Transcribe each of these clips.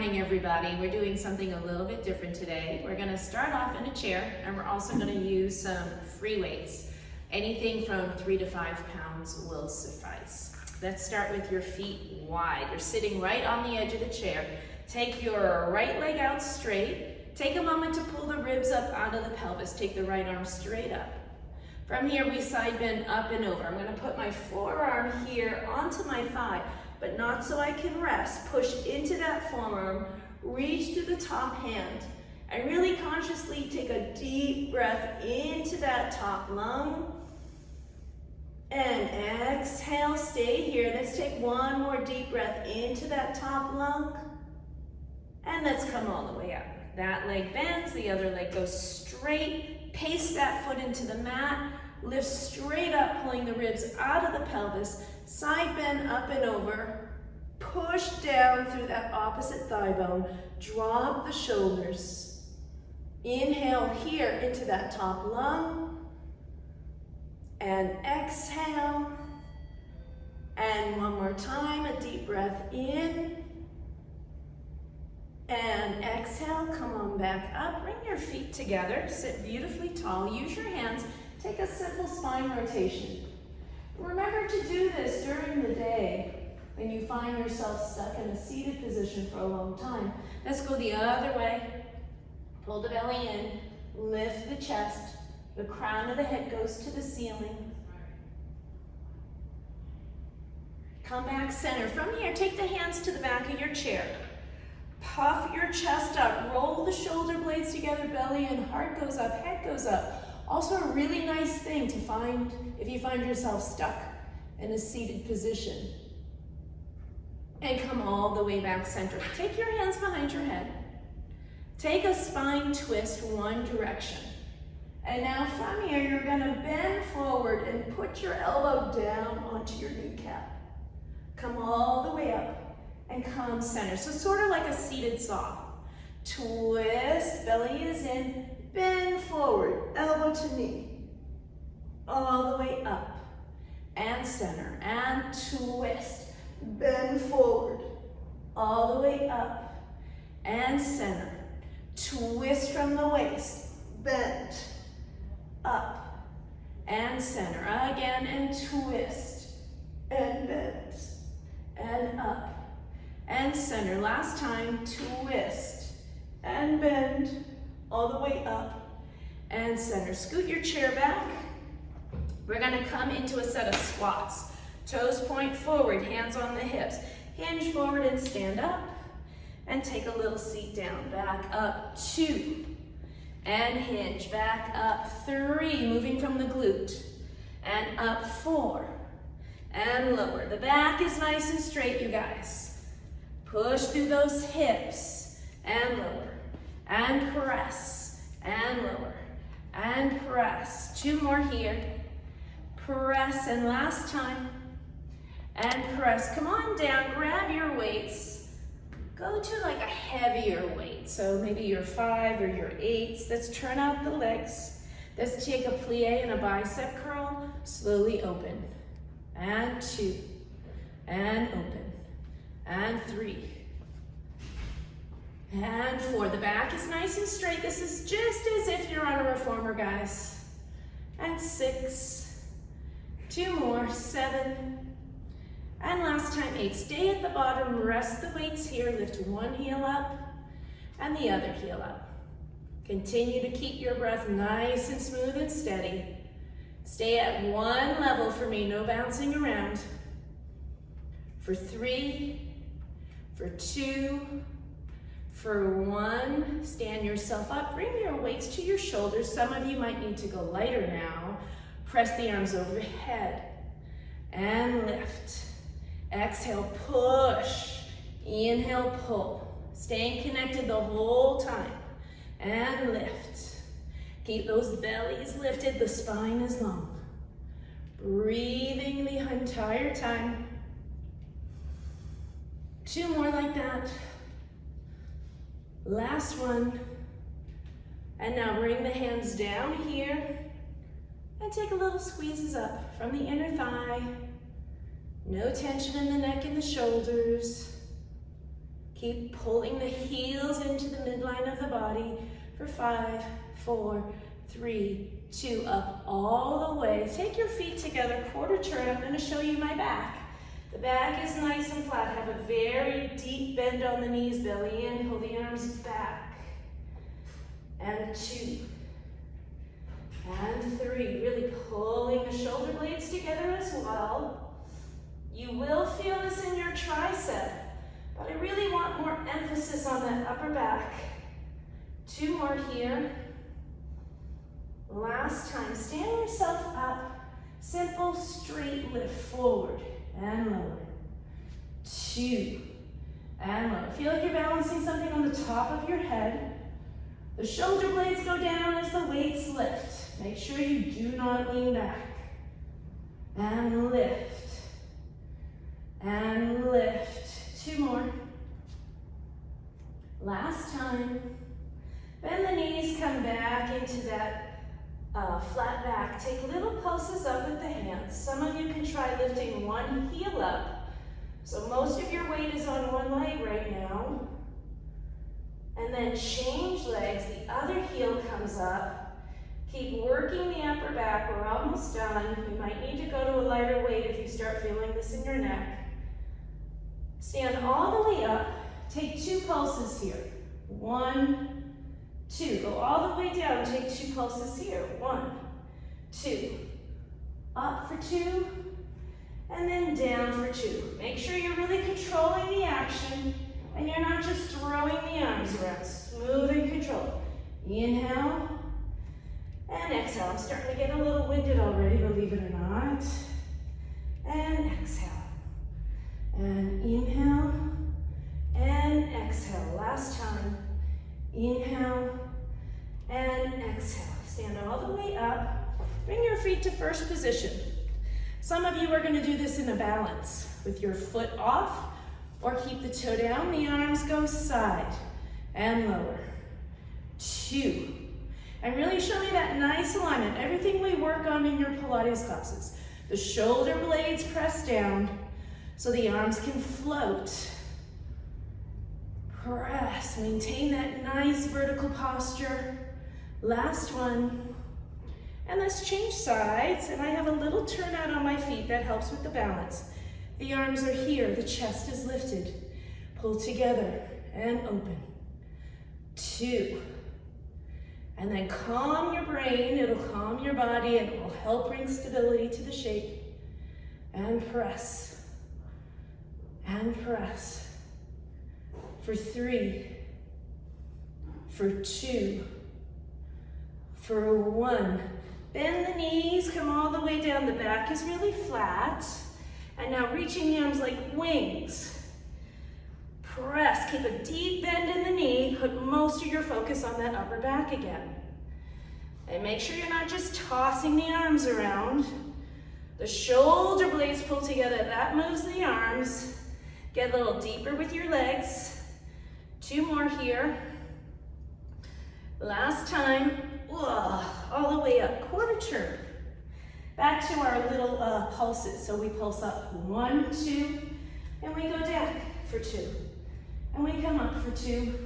morning, everybody. We're doing something a little bit different today. We're going to start off in a chair, and we're also going to use some free weights. Anything from 3 to 5 pounds will suffice. Let's start with your feet wide. You're sitting right on the edge of the chair. Take your right leg out straight. Take a moment to pull the ribs up out of the pelvis. Take the right arm straight up. From here, we side bend up and over. I'm going to put my forearm here onto my thigh, but not so I can rest. Push into that forearm, reach to the top hand, and really consciously take a deep breath into that top lung. And exhale, stay here. Let's take one more deep breath into that top lung. And let's come all the way up. That leg bends, the other leg goes straight. Pace that foot into the mat. Lift straight up, pulling the ribs out of the pelvis. Side bend up and over. Push down through that opposite thigh bone. Drop the shoulders. Inhale here into that top lung. And exhale. And one more time, a deep breath in. And exhale, come on back up. Bring your feet together. Sit beautifully tall. Use your hands. Take a simple spine rotation. Remember to do this during the day when you find yourself stuck in a seated position for a long time. Let's go the other way. Pull the belly in. Lift the chest. The crown of the head goes to the ceiling. Come back center. From here, take the hands to the back of your chair. Puff your chest up. Roll the shoulder blades together. Belly and heart goes up. Head goes up. Also a really nice thing to find if you find yourself stuck in a seated position. And come all the way back center. Take your hands behind your head. Take a spine twist one direction. And now from here, you're gonna bend forward and put your elbow down onto your kneecap. Come all the way up and come center. So sort of like a seated saw. Twist, belly is in, bend forward, elbow to knee. All the way up and center and twist. Bend forward, all the way up and center. Twist from the waist, bend, up and center. Again, and twist and bend and up and center. Last time, twist and bend all the way up and center. Scoot your chair back. We're gonna come into a set of squats. Toes point forward, hands on the hips. Hinge forward and stand up. And take a little seat down. Back up 2. And hinge. Back up 3, moving from the glute. And up 4. And lower. The back is nice and straight, you guys. Push through those hips. And lower. And press. And lower. And press. 2 more here. Press. And last time. And press. Come on down. Grab your weights. Go to like a heavier weight. So maybe your 5 or your 8s. Let's turn out the legs. Let's take a plie and a bicep curl. Slowly open. And 2. And open. And 3. And 4. The back is nice and straight. This is just as if you're on a reformer, guys. And 6. 2 more. 7. And last time, 8. Stay at the bottom, rest the weights here, lift one heel up and the other heel up. Continue to keep your breath nice and smooth and steady. Stay at one level for me, no bouncing around. For 3, for 2, for 1. Stand yourself up, bring your weights to your shoulders. Some of you might need to go lighter now. Press the arms overhead and lift. Exhale, push. Inhale, pull. Staying connected the whole time. And lift. Keep those bellies lifted. The spine is long. Breathing the entire time. 2 more like that. Last one. And now bring the hands down here. And take a little squeezes up from the inner thigh. No tension in the neck and the shoulders. Keep pulling the heels into the midline of the body for 5, 4, 3, 2, up all the way. Take your feet together, quarter turn. I'm going to show you my back. The back is nice and flat. Have a very deep bend on the knees, belly in, pull the arms back. And 2. And 3, really pulling the shoulder blades together as well. You will feel this in your tricep, but I really want more emphasis on that upper back. 2 more here. Last time, stand yourself up. Simple, straight lift forward and lower. 2 and lower. Feel like you're balancing something on the top of your head. The shoulder blades go down as the weights lift. Make sure you do not lean back. And lift. And lift. 2 more. Last time. Bend the knees, come back into that flat back. Take little pulses up with the hands. Some of you can try lifting one heel up. So most of your weight is on one leg right now. And then change legs. The other heel comes up. Keep working the upper back. We're almost done. You might need to go to a lighter weight if you start feeling this in your neck. Stand all the way up. Take 2 pulses here. 1, 2. Go all the way down. Take 2 pulses here. 1, 2. Up for 2. And then down for 2. Make sure you're really controlling the action and you're not just throwing the arms around. Smooth and controlled. Inhale. And exhale. I'm starting to get a little winded already, believe it or not. And exhale. And inhale. And exhale. Last time. Inhale. And exhale. Stand all the way up. Bring your feet to first position. Some of you are going to do this in a balance with your foot off or keep the toe down. The arms go side and lower. 2. And really show me that nice alignment. Everything we work on in your Pilates classes. The shoulder blades press down so the arms can float. Press, maintain that nice vertical posture. Last one. And let's change sides. And I have a little turnout on my feet that helps with the balance. The arms are here, the chest is lifted. Pull together and open. 2. And then calm your brain, it'll calm your body, and it will help bring stability to the shape. And press. And press. For 3. For 2. For 1. Bend the knees, come all the way down. The back is really flat. And now reaching the arms like wings. Press, keep a deep bend in the knee. Put most of your focus on that upper back again. And make sure you're not just tossing the arms around. The shoulder blades pull together. That moves the arms. Get a little deeper with your legs. 2 more here. Last time. All the way up. Quarter turn. Back to our little pulses. So we pulse up 1, 2, and we go down for 2. And we come up for 2.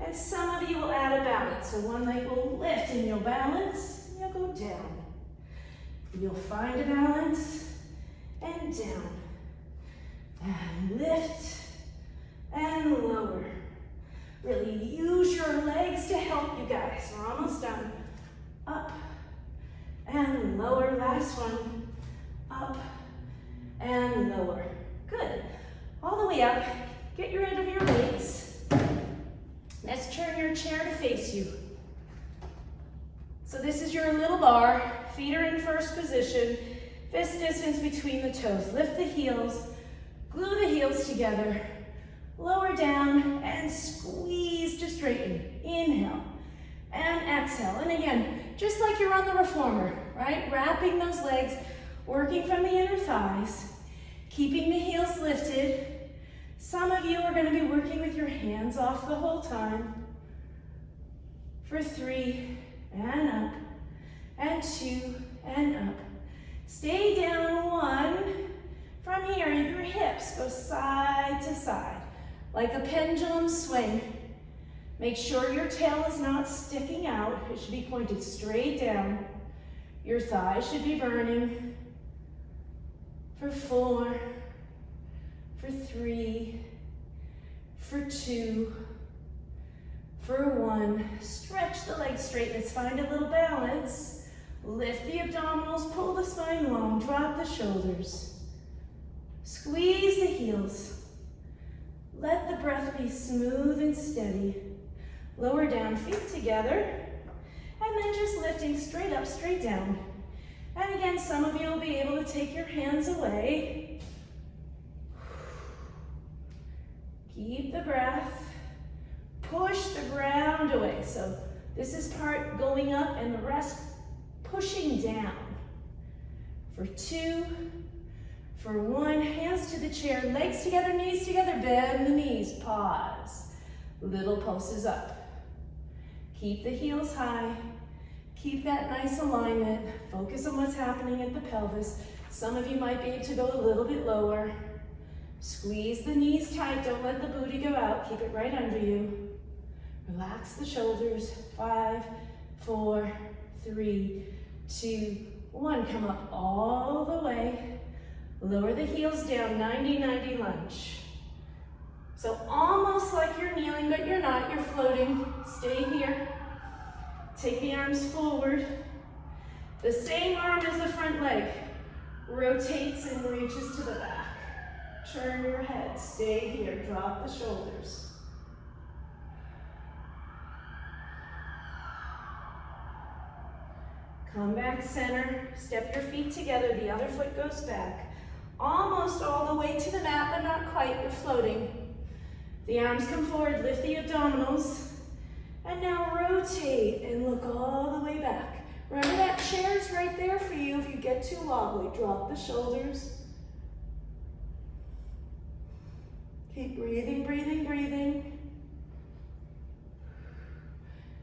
And some of you will add a balance. So one leg will lift and you'll balance, and you'll go down. You'll find a balance, and down. And lift, and lower. Really use your legs to help you guys. We're almost done. Up, and lower. Last one. Up, and lower. Good. All the way up. Get rid of your weights. Let's turn your chair to face you. So this is your little bar. Feet are in first position. Fist distance between the toes. Lift the heels. Glue the heels together. Lower down and squeeze to straighten. Inhale and exhale. And again, just like you're on the reformer, right? Wrapping those legs, working from the inner thighs, keeping the heels lifted. Some of you are going to be working with your hands off the whole time. For 3, and up, and 2, and up. Stay down 1. From here, your hips go side to side. like a pendulum swing. Make sure your tail is not sticking out. It should be pointed straight down. Your thighs should be burning. For 4, for 3, for 2, for 1. Stretch the legs straight. Let's find a little balance. Lift the abdominals, pull the spine long, drop the shoulders. Squeeze the heels. Let the breath be smooth and steady. Lower down, feet together, and then just lifting straight up, straight down. And again, some of you will be able to take your hands away. Keep the breath. Push the ground away. So this is part going up and the rest pushing down. For 2, for 1, hands to the chair, legs together, knees together, bend the knees, pause. Little pulses up. Keep the heels high. Keep that nice alignment. Focus on what's happening at the pelvis. Some of you might be able to go a little bit lower. Squeeze the knees tight. Don't let the booty go out. Keep it right under you. Relax the shoulders. 5, 4, 3, 2, 1. Come up all the way. Lower the heels down. 90-90 lunge. So almost like you're kneeling, but you're not. You're floating. Stay here. Take the arms forward. The same arm as the front leg rotates and reaches to the back. Turn your head. Stay here. Drop the shoulders. Come back center. Step your feet together. The other foot goes back. Almost all the way to the mat, but not quite. You're floating. The arms come forward, lift the abdominals, and now rotate and look all the way back. Remember that chair's right there for you if you get too wobbly. Drop the shoulders. Keep breathing, breathing, breathing.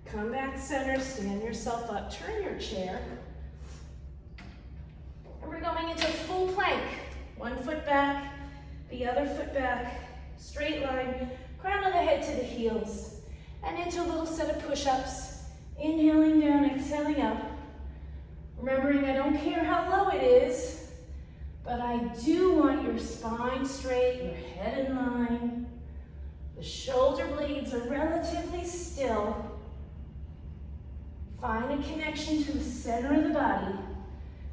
Come back center, stand yourself up, turn your chair. And we're going into full plank. One foot back, the other foot back. Straight line, crown of the head to the heels, and into a little set of push-ups. Inhaling down, exhaling up. Remembering I don't care how low it is, but I do want your spine straight, your head in line. The shoulder blades are relatively still. Find a connection to the center of the body.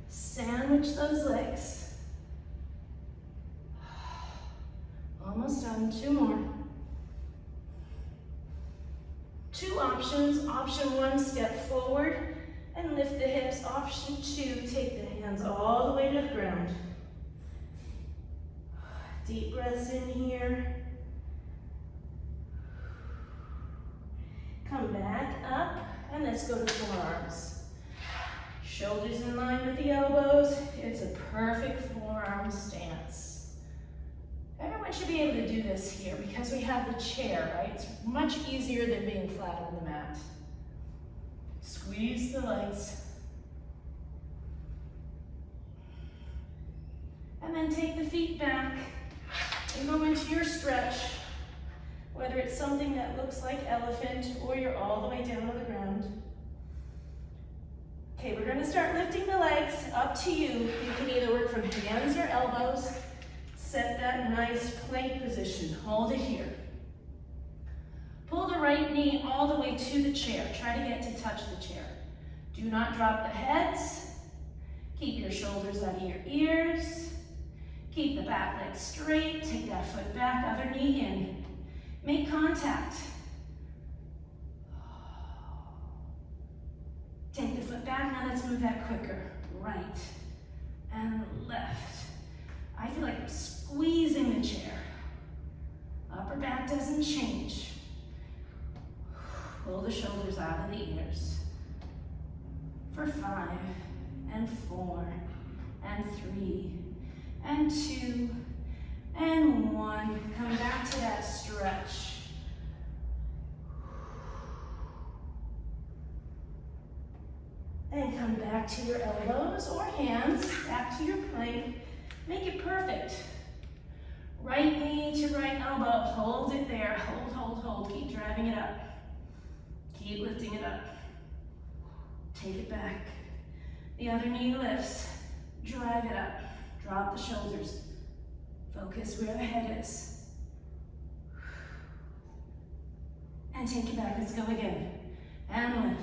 Sandwich those legs. Almost done, 2 more. 2 options. Option 1, step forward and lift the hips. Option 2, take the hands all the way to the ground. Deep breaths in here. Come back up and let's go to forearms. Shoulders in line with the elbows. It's a perfect forearm stance. Everyone should be able to do this here because we have the chair, right? It's much easier than being flat on the mat. Squeeze the legs. And then take the feet back and go into your stretch, whether it's something that looks like elephant or you're all the way down to the ground. Okay, we're going to start lifting the legs up to you. You can either work from hands or elbows. Set that nice plank position. Hold it here. Pull the right knee all the way to the chair. Try to get to touch the chair. Do not drop the heads. Keep your shoulders out of your ears. Keep the back leg straight. Take that foot back, other knee in. Make contact. Take the foot back. Now let's move that quicker. Right and left. I feel like I'm squeezing the chair. Upper back doesn't change. Pull the shoulders out of the ears. For 5 and 4 and 3 and 2 and 1. Come back to that stretch. And come back to your elbows or hands, back to your plank. Make it perfect. Right knee to right elbow, hold it there. driving it up. Keep lifting it up. Take it back. The other knee lifts. Drive it up. Drop the shoulders. Focus where the head is. And take it back. Let's go again. And lift.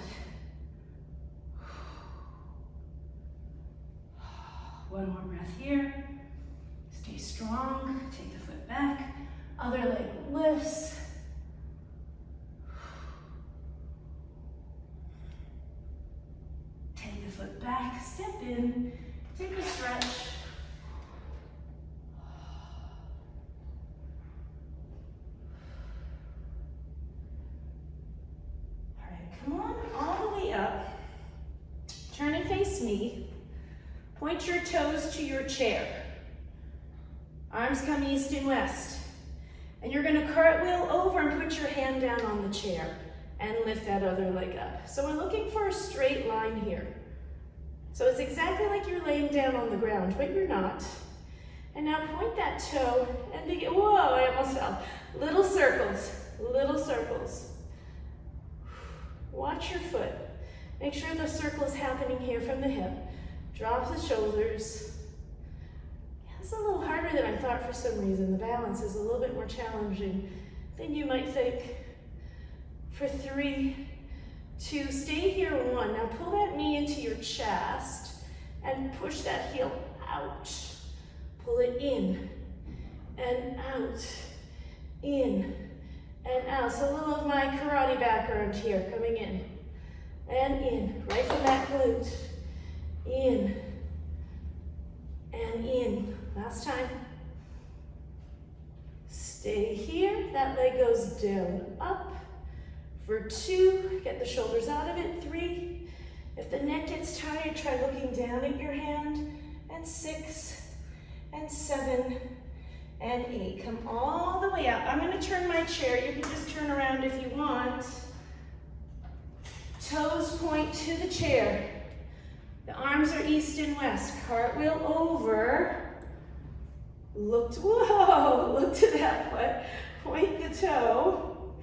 One more breath here. Stay strong. Take the foot back. Other leg lifts. Take the foot back. Step in. Take a stretch. All right, come on all the way up. Turn and face me. Point your toes to your chair. Arms come east and west. And you're gonna cartwheel over and put your hand down on the chair and lift that other leg up. So we're looking for a straight line here. So it's exactly like you're laying down on the ground, but you're not. And now point that toe and begin, whoa, I almost fell. Little circles, little circles. Watch your foot. Make sure the circle is happening here from the hip. Drop the shoulders. Yeah, it's a little harder than I thought for some reason. The balance is a little bit more challenging than you might think. For 3, 2, stay here, 1. Now pull that knee into your chest and push that heel out. Pull it in and out, in and out. So a little of my karate background here, coming in and in, right from that glute. In and in. Last time. Stay here. That leg goes down, up. For 2, get the shoulders out of it. 3, if the neck gets tired, try looking down at your hand. And 6, and 7, and 8. Come all the way up. I'm going to turn my chair. You can just turn around if you want. Toes point to the chair. The arms are east and west. Cartwheel over. Look to that foot. Point the toe.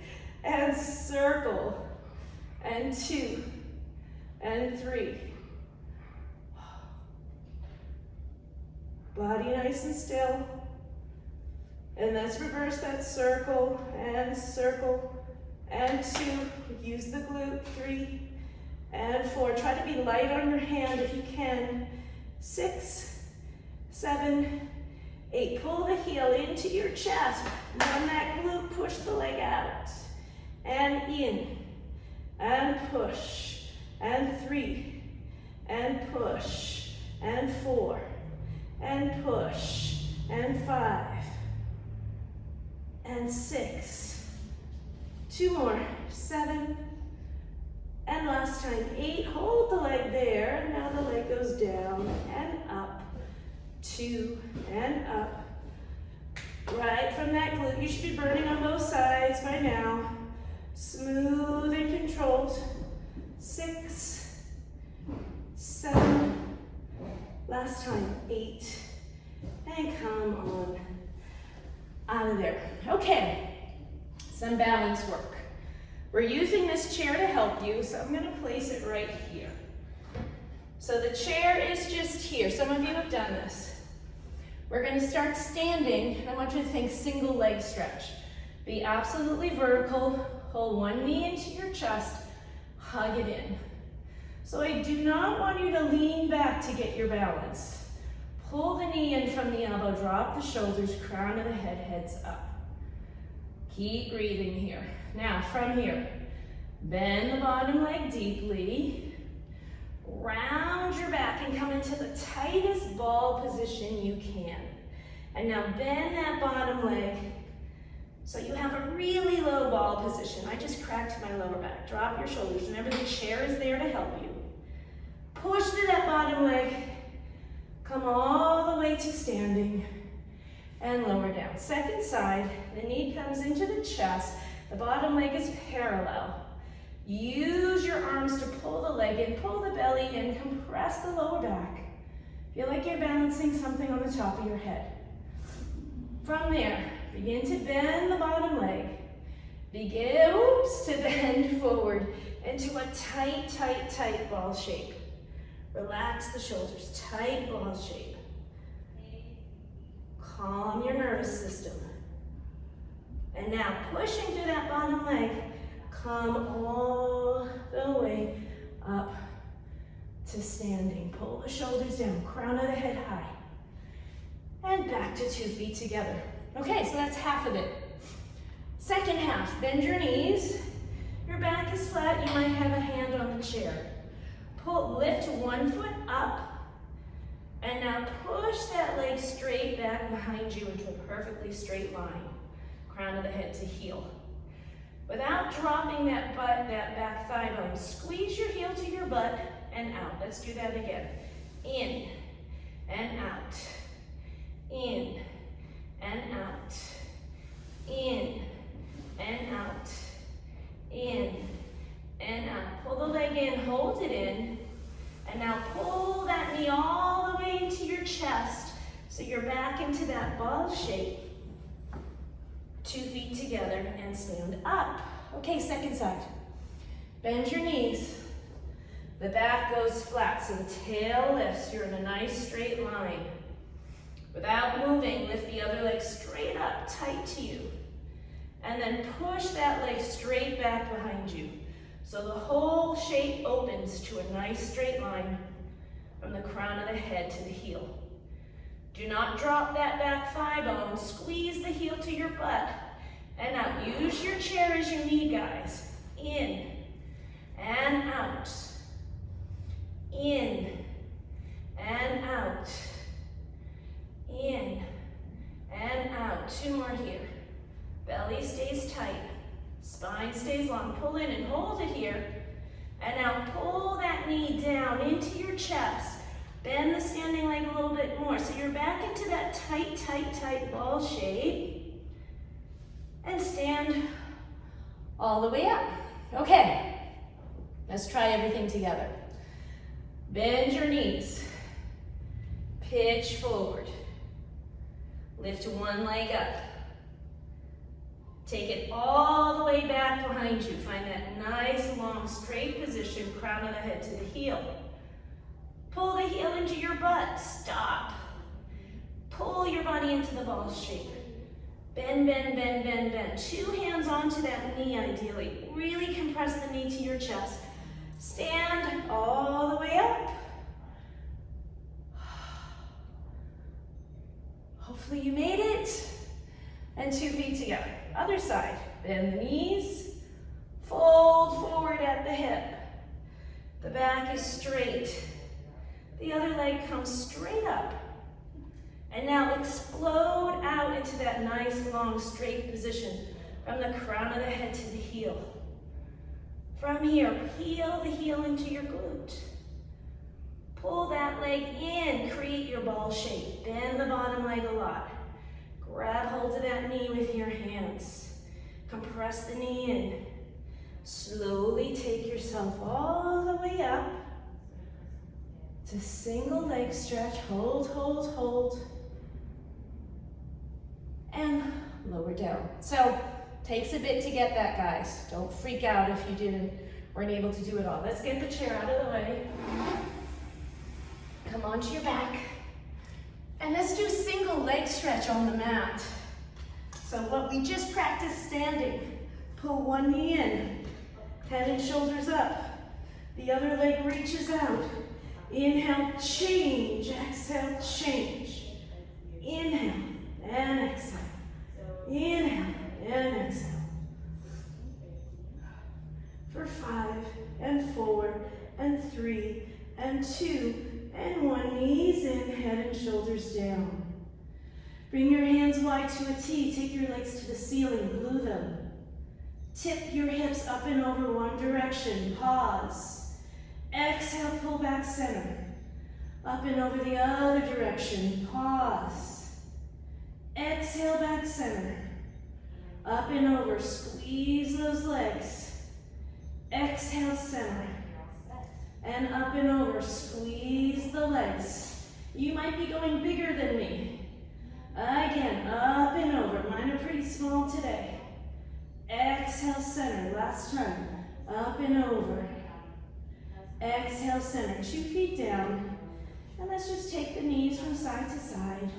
And circle. And 2. And 3. Body nice and still. And let's reverse that circle. And circle. And 2. Use the glute. 3. And 4, try to be light on your hand if you can. 6, 7, 8, pull the heel into your chest. Run that glute, push the leg out. And in, and push, and 3, and push, and 4, and push, and 5, and 6, 2 more, 7, and last time, 8, hold the leg there, and now the leg goes down and up, 2, and up. Right from that glute, you should be burning on both sides by now. Smooth and controlled. 6, 7, last time, 8, and come on out of there. Okay, some balance work. We're using this chair to help you, so I'm going to place it right here. So the chair is just here. Some of you have done this. We're going to start standing, and I want you to think single leg stretch. Be absolutely vertical. Hold one knee into your chest. Hug it in. So I do not want you to lean back to get your balance. Pull the knee in from the elbow. Drop the shoulders. Crown of the head heads up. Keep breathing here. Now, from here, bend the bottom leg deeply. Round your back and come into the tightest ball position you can. And now bend that bottom leg so you have a really low ball position. I just cracked my lower back. Drop your shoulders. Remember, the chair is there to help you. Push through that bottom leg. Come all the way to standing. And lower down. Second side, the knee comes into the chest. The bottom leg is parallel. Use your arms to pull the leg in, pull the belly in, compress the lower back. Feel like you're balancing something on the top of your head. From there, begin to bend the bottom leg. Begin, hopes to bend forward into a tight, tight, tight ball shape. Relax the shoulders, tight ball shape. Calm your nervous system. And now pushing through that bottom leg, come all the way up to standing. Pull the shoulders down, crown of the head high. And back to 2 feet together. Okay, so that's half of it. Second half, bend your knees. Your back is flat, you might have a hand on the chair. Lift one foot up, and now push that leg straight back behind you into a perfectly straight line. Crown of the head to heel. Without dropping that back thigh bone, squeeze your heel to your butt and out. Let's do that again. In and out. In and out. In and out. In and out. Pull the leg in, hold it in, and now pull that knee all the way into your chest so you're back into that ball shape. 2 feet together and stand up. Okay, second side. Bend your knees. The back goes flat, so the tail lifts. You're in a nice straight line. Without moving, lift the other leg straight up, tight to you. And then push that leg straight back behind you. So the whole shape opens to a nice straight line from the crown of the head to the heel. Do not drop that back thigh bone. Squeeze the heel to your butt. And out. Use your chair as you need, guys. In and out. In and out. In and out. 2 more here. Belly stays tight. Spine stays long. Pull in and hold it here. And now pull that knee down into your chest. Bend the standing leg a little bit more. So you're back into that tight, tight, tight ball shape. And stand all the way up. Okay, let's try everything together. Bend your knees. Pitch forward. Lift one leg up. Take it all the way back behind you. Find that nice, long, straight position, crown of the head to the heel. Pull the heel into your butt. Stop. Pull your body into the ball shape. Bend, bend, bend, bend, bend. 2 hands onto that knee, ideally. Really compress the knee to your chest. Stand all the way up. Hopefully you made it. And 2 feet together. Other side. Bend the knees. Fold forward at the hip. The back is straight. The other leg comes straight up. And now explode out into that nice, long, straight position from the crown of the head to the heel. From here, peel the heel into your glute. Pull that leg in, create your ball shape. Bend the bottom leg a lot. Grab hold of that knee with your hands. Compress the knee in. Slowly take yourself all the way up to single leg stretch. Hold, hold, hold. And lower down. So, takes a bit to get that, guys. Don't freak out if you weren't able to do it all. Let's get the chair out of the way. Come onto your back. And let's do single leg stretch on the mat. So what we just practiced standing, pull one knee in, head and shoulders up. The other leg reaches out. Inhale, change. Exhale, change. Inhale and exhale. Inhale and exhale. For 5 and 4 and 3 and 2 and 1. Knees in, head and shoulders down. Bring your hands wide to a T. Take your legs to the ceiling. Glue them. Tip your hips up and over one direction. Pause. Exhale, pull back center. Up and over the other direction. Pause. Exhale, back center. Up and over. Squeeze those legs. Exhale, center. And up and over. Squeeze the legs. You might be going bigger than me. Again, up and over. Mine are pretty small today. Exhale. Exhale, center. Last time. Up and over. Exhale, center. 2 feet down. And let's just take the knees from side to side.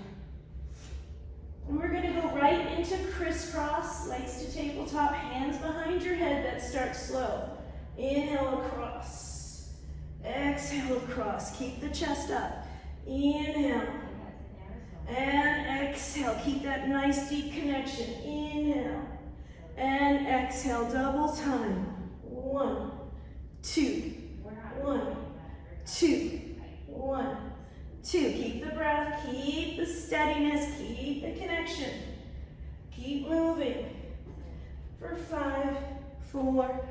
And we're going to go right into crisscross, legs to tabletop, hands behind your head. That starts slow. Inhale across. Exhale across. Keep the chest up. Inhale. And exhale. Keep that nice deep connection. Inhale. And exhale. Double time. 1, 2. 1, 2. 1, 2. Keep the breath. Keep the steadiness. Keep the connection. Keep moving. For 5, 4,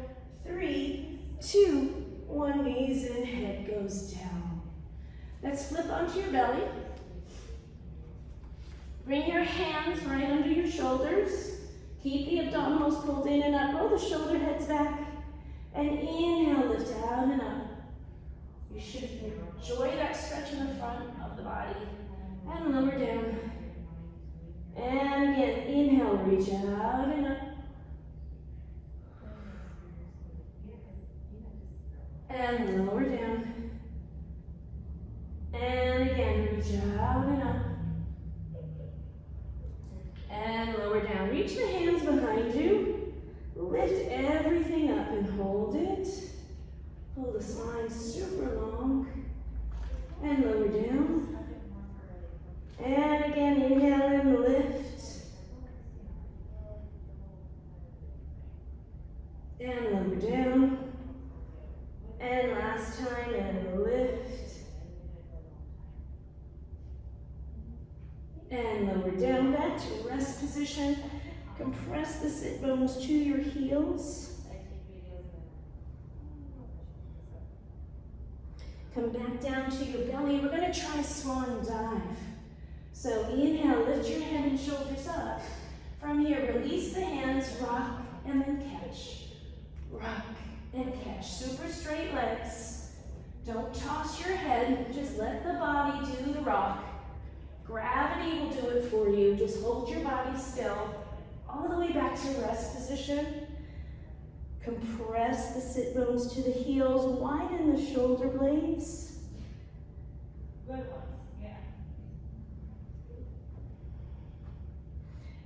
3, 2, 1. Knees in, head goes down. Let's flip onto your belly. Bring your hands right under your shoulders. Keep the abdominals pulled in and up. Roll the shoulder heads back. And inhale, lift out and up. You should enjoy that stretch in the front of the body. And lower down. And again, inhale, reach out and up. And lower down. And again, reach out and up. And lower down. Reach the hands behind you. Lift everything up and hold it. Pull the spine super long. And lower down. And again, inhale and lift. And lower down. And last time, and lift. And lower down, back to rest position. Compress the sit bones to your heels. Come back down to your belly. We're going to try swan dive. So inhale, lift your head and shoulders up. From here, release the hands, rock, and then catch. Rock and catch. Super straight legs. Don't toss your head. Just let the body do the rock. Gravity will do it for you. Just hold your body still. All the way back to rest position. Compress the sit bones to the heels. Widen the shoulder blades. Good one. Yeah.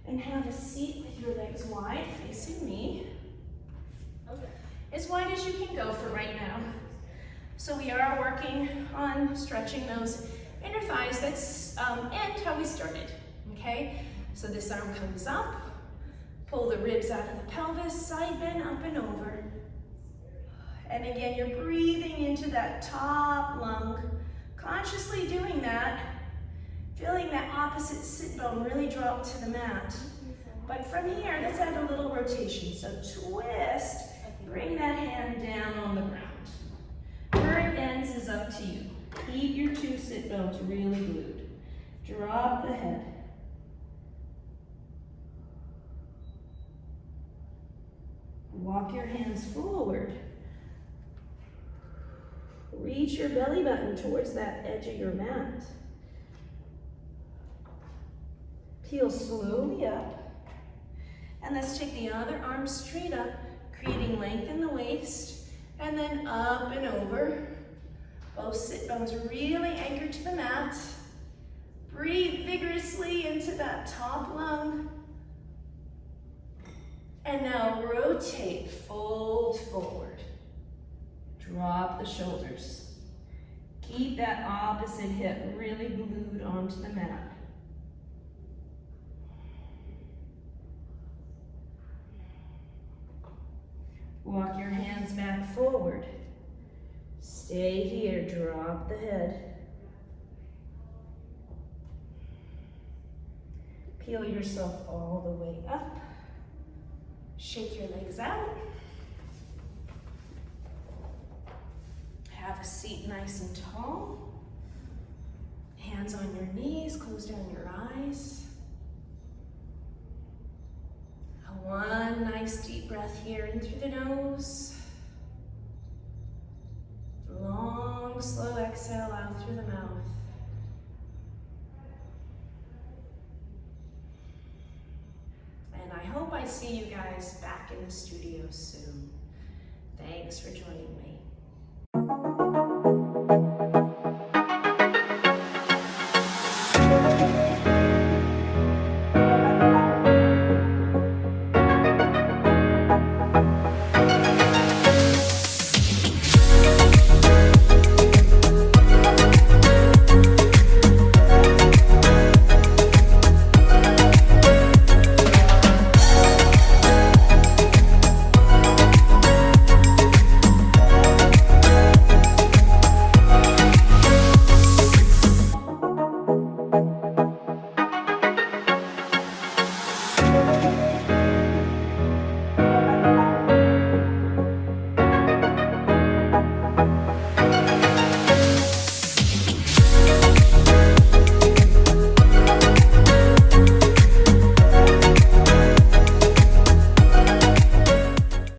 And have a seat with your legs wide, facing me. Okay. As wide as you can go for right now. So we are working on stretching those inner thighs. That's and how we started, okay? So this arm comes up, pull the ribs out of the pelvis, side bend, up and over. And again, you're breathing into that top lung, consciously doing that, feeling that opposite sit bone really drop to the mat. But from here, let's add a little rotation. So twist, bring that hand down on the ground. Where it ends is up to you. Keep your 2 sit bones really glued. Drop the head. Walk your hands forward. Reach your belly button towards that edge of your mat. Peel slowly up. And let's take the other arm straight up, creating length in the waist, and then up and over. Both sit bones really anchored to the mat. Breathe vigorously into that top lung. And now rotate, fold forward. Drop the shoulders. Keep that opposite hip really glued onto the mat. Walk your hands back forward. Stay here, drop the head. Peel yourself all the way up. Shake your legs out. Have a seat nice and tall. Hands on your knees, close down your eyes. One nice deep breath here in through the nose. Long, slow exhale out through the mouth. And I hope I see you guys back in the studio soon. Thanks for joining me.